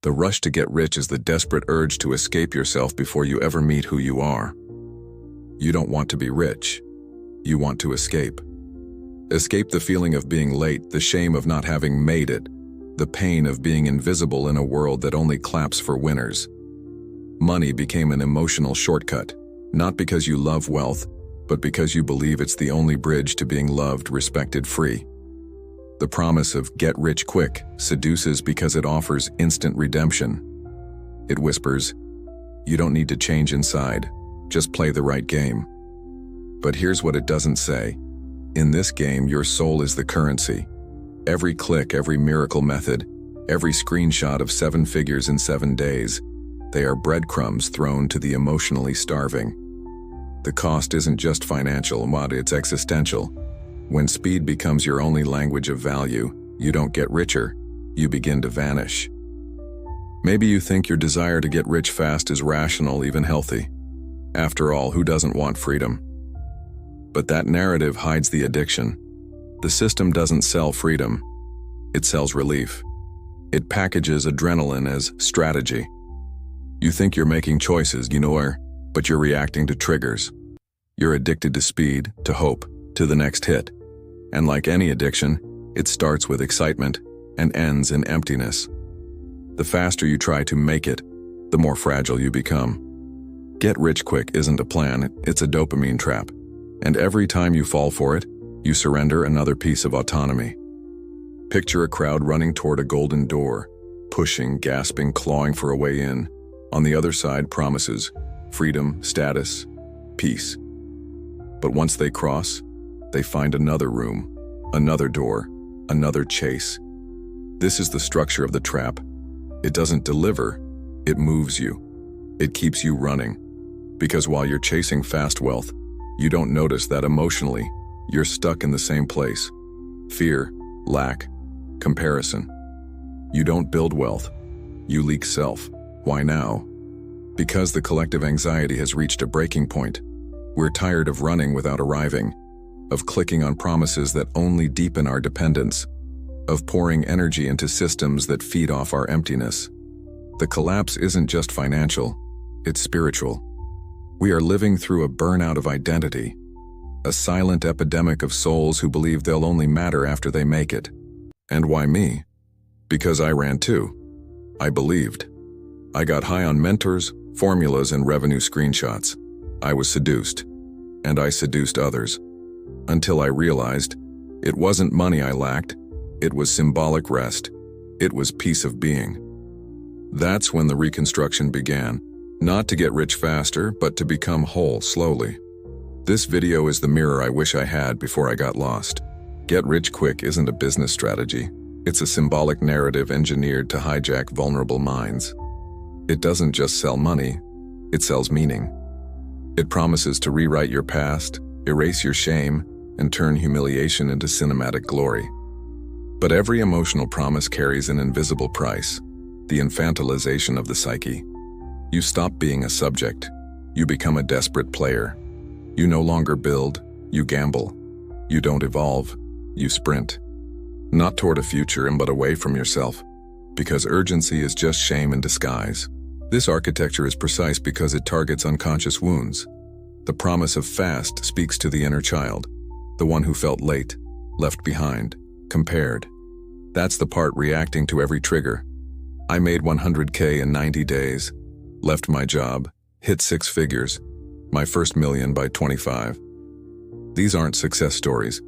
The rush to get rich is the desperate urge to escape yourself before you ever meet who you are. You don't want to be rich. You want to escape. Escape the feeling of being late, the shame of not having made it, the pain of being invisible in a world that only claps for winners. Money became an emotional shortcut, not because you love wealth, but because you believe it's the only bridge to being loved, respected, free. The promise of get rich quick seduces because it offers instant redemption. It whispers, you don't need to change inside, just play the right game. But here's what it doesn't say. In this game, your soul is the currency. Every click, every miracle method, every screenshot of 7 figures in 7 days, they are breadcrumbs thrown to the emotionally starving. The cost isn't just financial, it's existential. When speed becomes your only language of value, you don't get richer, you begin to vanish. Maybe you think your desire to get rich fast is rational, even healthy. After all, who doesn't want freedom? But that narrative hides the addiction. The system doesn't sell freedom, it sells relief. It packages adrenaline as strategy. You think you're making choices, but you're reacting to triggers. You're addicted to speed, to hope, to the next hit. And like any addiction, it starts with excitement and ends in emptiness. The faster you try to make it, the more fragile you become. Get rich quick isn't a plan, it's a dopamine trap. And every time you fall for it, you surrender another piece of autonomy. Picture a crowd running toward a golden door, pushing, gasping, clawing for a way in. On the other side, promises, freedom, status, peace. But once they cross, they find another room, another door, another chase. This is the structure of the trap. It doesn't deliver, it moves you. It keeps you running. Because while you're chasing fast wealth, you don't notice that emotionally, you're stuck in the same place. Fear, lack, comparison. You don't build wealth, you leak self. Why now? Because the collective anxiety has reached a breaking point. We're tired of running without arriving, of clicking on promises that only deepen our dependence, of pouring energy into systems that feed off our emptiness. The collapse isn't just financial, it's spiritual. We are living through a burnout of identity, a silent epidemic of souls who believe they'll only matter after they make it. And why me? Because I ran too. I believed. I got high on mentors, formulas, and revenue screenshots. I was seduced, and I seduced others. Until I realized, it wasn't money I lacked, it was symbolic rest, it was peace of being. That's when the reconstruction began, not to get rich faster, but to become whole slowly. This video is the mirror I wish I had before I got lost. Get rich quick isn't a business strategy, it's a symbolic narrative engineered to hijack vulnerable minds. It doesn't just sell money, it sells meaning. It promises to rewrite your past, erase your shame, and turn humiliation into cinematic glory. But every emotional promise carries an invisible price, the infantilization of the psyche. You stop being a subject, you become a desperate player. You no longer build, you gamble. You don't evolve, you sprint. Not toward a future, but away from yourself. Because urgency is just shame in disguise. This architecture is precise because it targets unconscious wounds. The promise of fast speaks to the inner child, the one who felt late, left behind, compared. That's the part reacting to every trigger. I made 100K in 90 days, left my job, hit 6 figures, my first million by 25. These aren't success stories,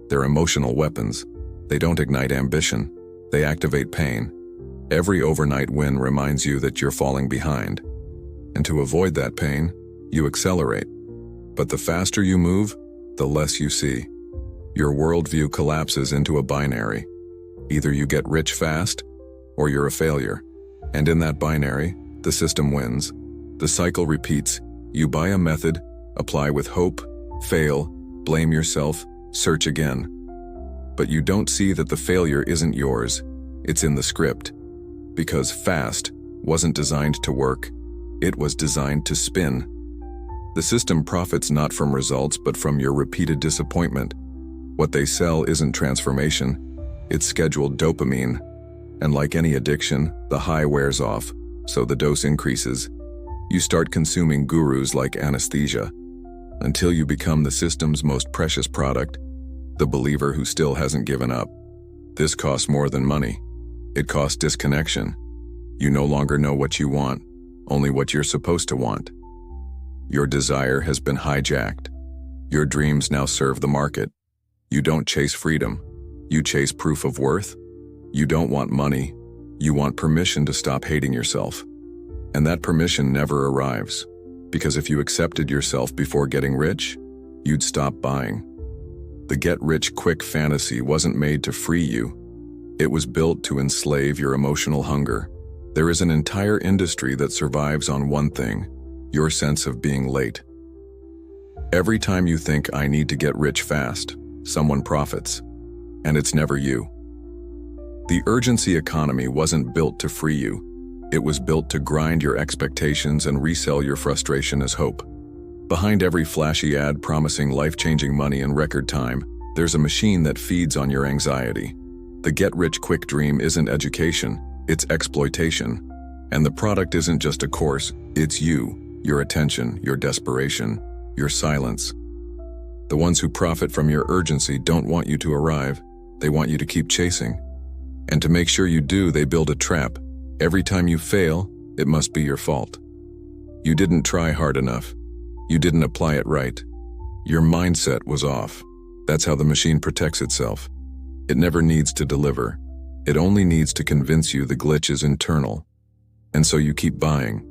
they're emotional weapons. They don't ignite ambition, they activate pain. Every overnight win reminds you that you're falling behind. And to avoid that pain, you accelerate. But the faster you move, the less you see. Your worldview collapses into a binary. Either you get rich fast, or you're a failure. And in that binary, the system wins. The cycle repeats. You buy a method, apply with hope, fail, blame yourself, search again. But you don't see that the failure isn't yours, it's in the script. Because fast wasn't designed to work, it was designed to spin. The system profits not from results but from your repeated disappointment. What they sell isn't transformation, it's scheduled dopamine. And like any addiction, the high wears off, so the dose increases. You start consuming gurus like anesthesia, until you become the system's most precious product, the believer who still hasn't given up. This costs more than money. It costs disconnection. You no longer know what you want, only what you're supposed to want. Your desire has been hijacked. Your dreams now serve the market. You don't chase freedom. You chase proof of worth. You don't want money. You want permission to stop hating yourself. And that permission never arrives. Because if you accepted yourself before getting rich, you'd stop buying. The get-rich-quick fantasy wasn't made to free you. It was built to enslave your emotional hunger. There is an entire industry that survives on one thing: your sense of being late. Every time you think, I need to get rich fast, someone profits. And it's never you. The urgency economy wasn't built to free you. It was built to grind your expectations and resell your frustration as hope. Behind every flashy ad promising life-changing money in record time, there's a machine that feeds on your anxiety. The get-rich-quick dream isn't education, it's exploitation. And the product isn't just a course, it's you, your attention, your desperation, your silence. The ones who profit from your urgency don't want you to arrive, they want you to keep chasing. And to make sure you do, they build a trap. Every time you fail, it must be your fault. You didn't try hard enough. You didn't apply it right. Your mindset was off. That's how the machine protects itself. It never needs to deliver. It only needs to convince you the glitch is internal. And so you keep buying.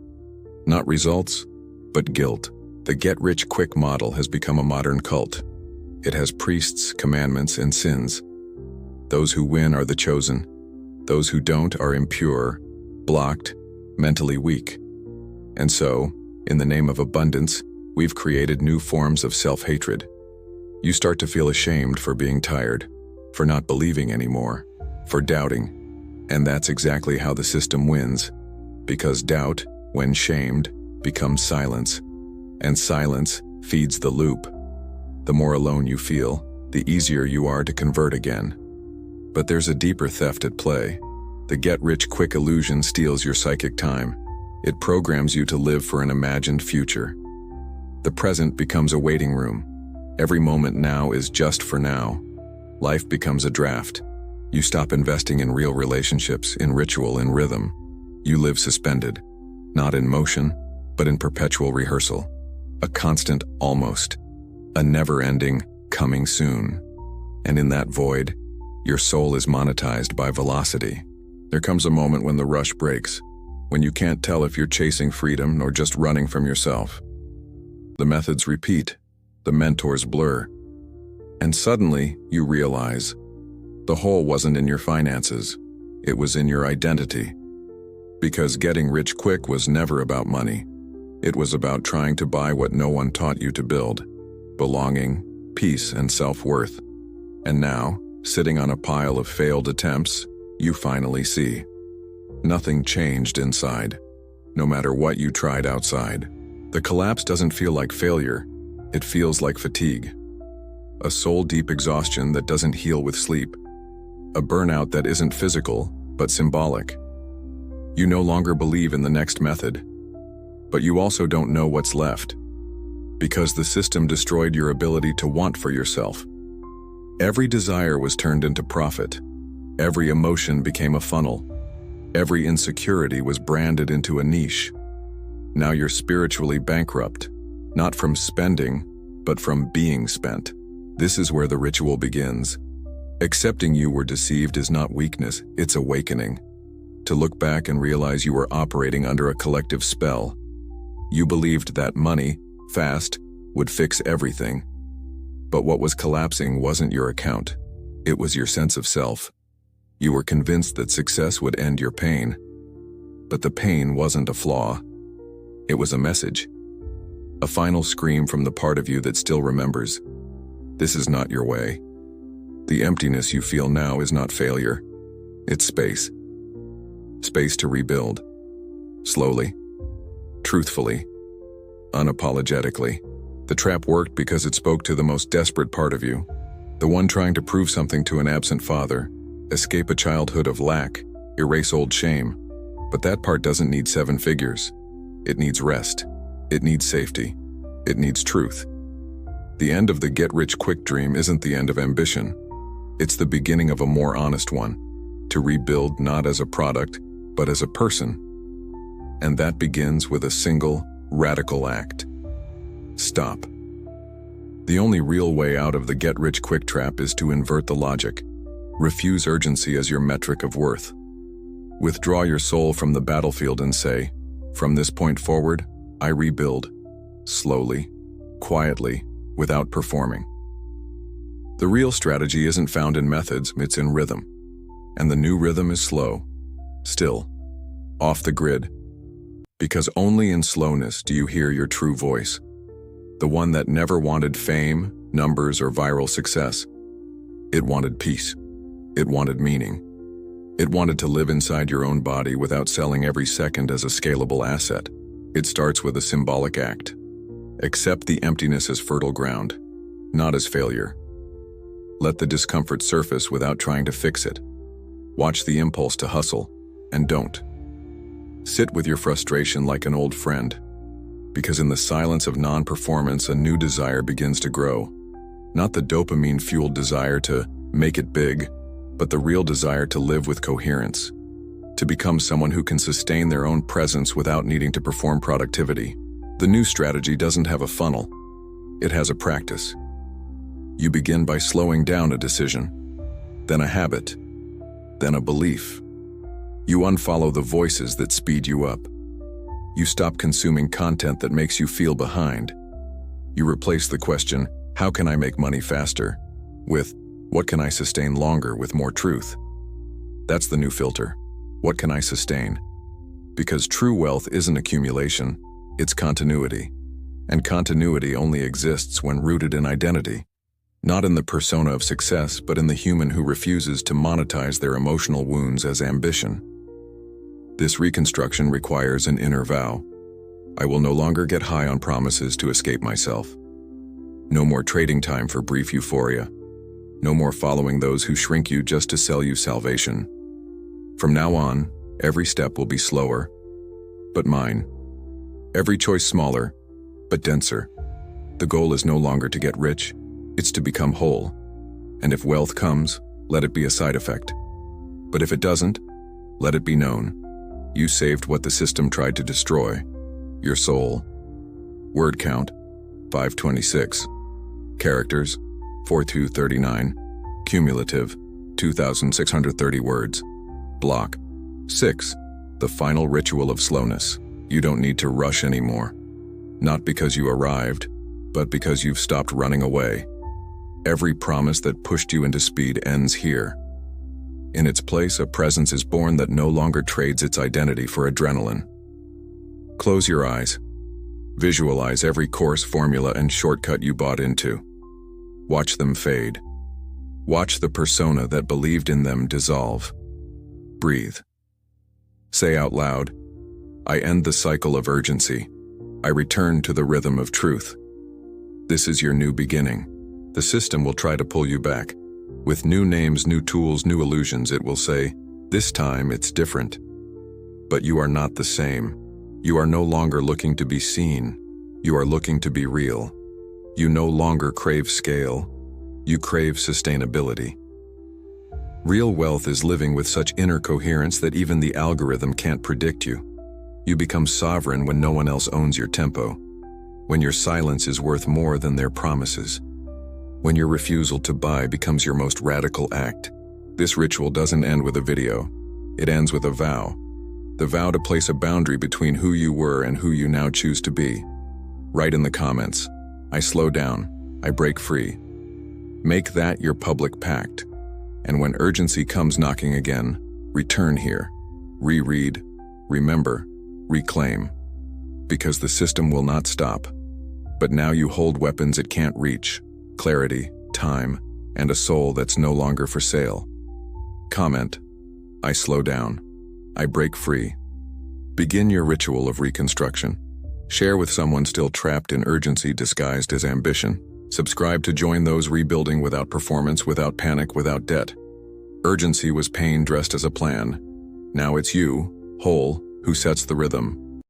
Not results, but guilt. The get-rich-quick model has become a modern cult. It has priests, commandments, and sins. Those who win are the chosen. Those who don't are impure, blocked, mentally weak. And so, in the name of abundance, we've created new forms of self-hatred. You start to feel ashamed for being tired, for not believing anymore, for doubting. And that's exactly how the system wins. Because doubt, when shamed, becomes silence. And silence feeds the loop. The more alone you feel, the easier you are to convert again. But there's a deeper theft at play. The get-rich-quick illusion steals your psychic time. It programs you to live for an imagined future. The present becomes a waiting room. Every moment now is just for now. Life becomes a draft. You stop investing in real relationships, in ritual, in rhythm. You live suspended, not in motion, but in perpetual rehearsal. A constant almost, a never-ending coming soon. And in that void, your soul is monetized by velocity. There comes a moment when the rush breaks, when you can't tell if you're chasing freedom or just running from yourself. The methods repeat, the mentors blur, and suddenly you realize the hole wasn't in your finances, it was in your identity. Because getting rich quick was never about money. It was about trying to buy what no one taught you to build: belonging, peace, and self-worth. And now, sitting on a pile of failed attempts, you finally see. Nothing changed inside, no matter what you tried outside. The collapse doesn't feel like failure, it feels like fatigue. A soul-deep exhaustion that doesn't heal with sleep. A burnout that isn't physical, but symbolic. You no longer believe in the next method, but you also don't know what's left. Because the system destroyed your ability to want for yourself. Every desire was turned into profit. Every emotion became a funnel. Every insecurity was branded into a niche. Now you're spiritually bankrupt, not from spending, but from being spent. This is where the ritual begins. Accepting you were deceived is not weakness, it's awakening. To look back and realize you were operating under a collective spell. You believed that money, fast, would fix everything. But what was collapsing wasn't your account. It was your sense of self. You were convinced that success would end your pain. But the pain wasn't a flaw. It was a message. A final scream from the part of you that still remembers. This is not your way. The emptiness you feel now is not failure. It's space. Space to rebuild. Slowly. Truthfully. Unapologetically. The trap worked because it spoke to the most desperate part of you. The one trying to prove something to an absent father. Escape a childhood of lack. erase old shame. But that part doesn't need 7 figures. It needs rest. It needs safety. It needs truth. The end of the get-rich-quick dream isn't the end of ambition. It's the beginning of a more honest one, to rebuild not as a product, but as a person. And that begins with a single, radical act. Stop. The only real way out of the get-rich-quick trap is to invert the logic. Refuse urgency as your metric of worth. Withdraw your soul from the battlefield and say, from this point forward, I rebuild. Slowly, quietly, without performing. The real strategy isn't found in methods, it's in rhythm. And the new rhythm is slow, still, off the grid. Because only in slowness do you hear your true voice. The one that never wanted fame, numbers, or viral success. It wanted peace. It wanted meaning. It wanted to live inside your own body without selling every second as a scalable asset. It starts with a symbolic act. Accept the emptiness as fertile ground, not as failure. Let the discomfort surface without trying to fix it. Watch the impulse to hustle, and don't. Sit with your frustration like an old friend, because in the silence of non-performance, a new desire begins to grow. Not the dopamine-fueled desire to make it big, but the real desire to live with coherence, to become someone who can sustain their own presence without needing to perform productivity. The new strategy doesn't have a funnel. It has a practice. You begin by slowing down a decision, then a habit, then a belief. You unfollow the voices that speed you up. You stop consuming content that makes you feel behind. You replace the question, how can I make money faster, with, what can I sustain longer with more truth? That's the new filter. What can I sustain? Because true wealth isn't accumulation, it's continuity. And continuity only exists when rooted in identity. Not in the persona of success, but in the human who refuses to monetize their emotional wounds as ambition. This reconstruction requires an inner vow. I will no longer get high on promises to escape myself. No more trading time for brief euphoria. No more following those who shrink you just to sell you salvation. From now on, every step will be slower, but mine. Every choice smaller, but denser. The goal is no longer to get rich, it's to become whole. And if wealth comes, let it be a side effect. But if it doesn't, let it be known. You saved what the system tried to destroy. Your soul. Word count, 526. Characters, 4239. Cumulative, 2,630 words. Block. 6. The final ritual of slowness. You don't need to rush anymore. Not because you arrived, but because you've stopped running away. Every promise that pushed you into speed ends here. In its place, a presence is born that no longer trades its identity for adrenaline. Close your eyes. Visualize every course, formula, and shortcut you bought into. Watch them fade. Watch the persona that believed in them dissolve. Breathe. Say out loud, I end the cycle of urgency. I return to the rhythm of truth. This is your new beginning. The system will try to pull you back. With new names, new tools, new illusions, it will say, this time it's different. But you are not the same. You are no longer looking to be seen. You are looking to be real. You no longer crave scale. You crave sustainability. Real wealth is living with such inner coherence that even the algorithm can't predict you. You become sovereign when no one else owns your tempo. When your silence is worth more than their promises. When your refusal to buy becomes your most radical act. This ritual doesn't end with a video. It ends with a vow. The vow to place a boundary between who you were and who you now choose to be. Write in the comments, I slow down, I break free. Make that your public pact. And when urgency comes knocking again, return here. Reread, remember, reclaim. Because the system will not stop. But now you hold weapons it can't reach. Clarity, time, and a soul that's no longer for sale. Comment, I slow down. I break free. Begin your ritual of reconstruction. Share with someone still trapped in urgency disguised as ambition. Subscribe to join those rebuilding without performance, without panic, without debt. Urgency was pain dressed as a plan. Now it's you, whole, who sets the rhythm.